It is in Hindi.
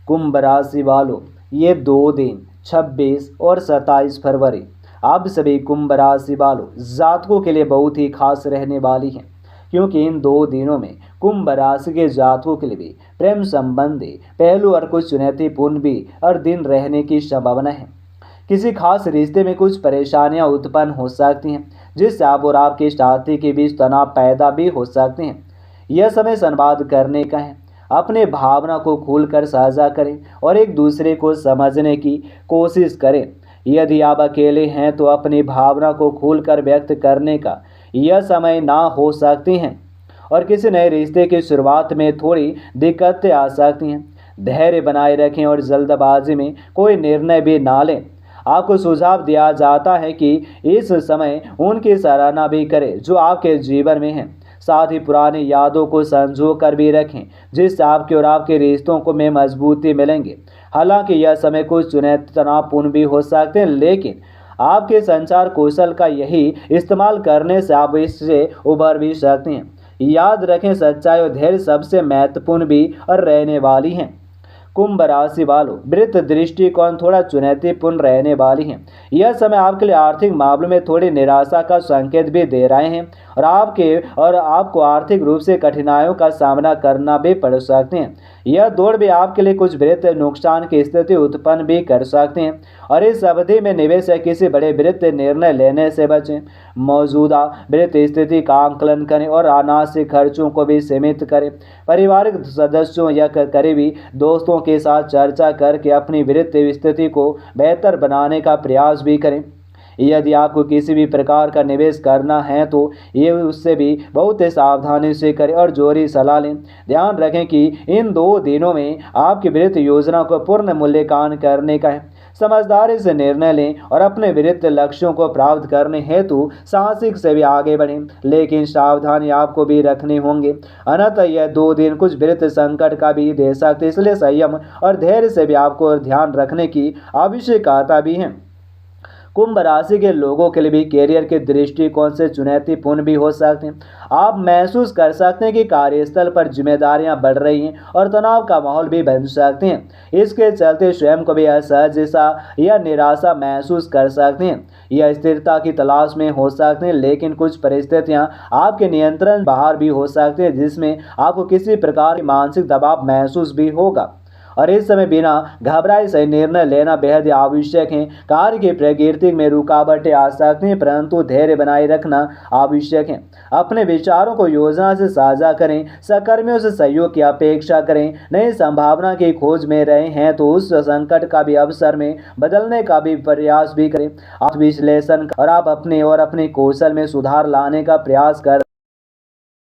कुंभ राशि वालों, ये 2 दिन 26 और 27 फरवरी आप सभी कुंभ राशि वालों जातकों के लिए बहुत ही खास रहने वाली हैं, क्योंकि इन 2 दिनों में कुंभ राशि के जातकों के लिए भी प्रेम संबंधी पहलू और कुछ चुनौतीपूर्ण भी और दिन रहने की संभावना है। किसी खास रिश्ते में कुछ परेशानियां उत्पन्न हो सकती हैं, जिससे आप और आपके साथी के बीच तनाव पैदा भी हो सकते हैं। यह समय संवाद करने का है। अपने भावना को खुलकर साझा करें और एक दूसरे को समझने की कोशिश करें। यदि आप अकेले हैं तो अपनी भावना को खुलकर व्यक्त करने का यह समय ना हो सकती हैं और किसी नए रिश्ते की शुरुआत में थोड़ी दिक्कतें आ सकती हैं। धैर्य बनाए रखें और जल्दबाजी में कोई निर्णय भी ना लें। आपको सुझाव दिया जाता है कि इस समय उनकी सराहना भी करें जो आपके जीवन में हैं। साथ ही पुरानी यादों को संजो कर भी रखें, जिससे आपके और आपके रिश्तों को में मजबूती मिलेंगे। हालांकि यह समय कुछ चुनौती तनावपूर्ण भी हो सकते हैं, लेकिन आपके संचार कौशल का यही इस्तेमाल करने से आप इससे उभर भी सकते हैं। याद रखें, सच्चाई और धैर्य सबसे महत्वपूर्ण भी और रहने वाली हैं। कुंभ राशि वालों, वृत्त दृष्टिकोण थोड़ा चुनौतीपूर्ण रहने वाली है। यह समय आपके लिए आर्थिक मामलों में थोड़ी निराशा का संकेत भी दे रहे हैं और आपको आर्थिक रूप से कठिनाइयों का सामना करना भी पड़ सकते हैं। यह दौड़ भी आपके लिए कुछ वृत्त नुकसान की स्थिति उत्पन्न भी कर सकते हैं और इस अवधि में निवेश या किसी बड़े वृत्त निर्णय लेने से बचें। मौजूदा वृत्त स्थिति का आंकलन करें और अनावश्यक खर्चों को भी सीमित करें। पारिवारिक सदस्यों या करीबी दोस्तों के साथ चर्चा करके अपनी वित्तीय स्थिति को बेहतर बनाने का प्रयास भी करें। यदि आपको किसी भी प्रकार का निवेश करना है तो ये उससे भी बहुत सावधानी से करें और जोरी सलाह लें। ध्यान रखें कि इन 2 दिनों में आपकी वित्तीय योजना को पूर्ण मूल्यांकन करने का है। समझदारी से निर्णय लें और अपने वित्तीय लक्ष्यों को प्राप्त करने हेतु साहसिक से भी आगे बढ़ें, लेकिन सावधानी आपको भी रखने होंगे, अन्यथा यह 2 दिन कुछ वित्तीय संकट का भी दे सकते, इसलिए संयम और धैर्य से भी आपको ध्यान रखने की आवश्यकता भी है। कुंभ राशि के लोगों के लिए भी कैरियर के दृष्टिकोण से चुनौतीपूर्ण भी हो सकते हैं। आप महसूस कर सकते हैं कि कार्यस्थल पर जिम्मेदारियां बढ़ रही हैं और तनाव का माहौल भी बन सकते हैं। इसके चलते स्वयं को भी असहज या निराशा महसूस कर सकते हैं। यह स्थिरता की तलाश में हो सकते हैं, लेकिन कुछ परिस्थितियां आपके नियंत्रण बाहर भी हो सकती हैं, जिसमें आपको किसी प्रकार की मानसिक दबाव महसूस भी होगा और इस समय बिना घबराए सही निर्णय लेना बेहद आवश्यक है। कार्य की प्रकृति में रुकावटें आ सकती हैं, परंतु धैर्य बनाए रखना आवश्यक है। अपने विचारों को योजना से साझा करें, सहकर्मियों से सहयोग की अपेक्षा करें। नई संभावना की खोज में रहे हैं तो उस संकट का भी अवसर में बदलने का भी प्रयास भी करें। आप विश्लेषण और आप अपने कौशल में सुधार लाने का प्रयास कर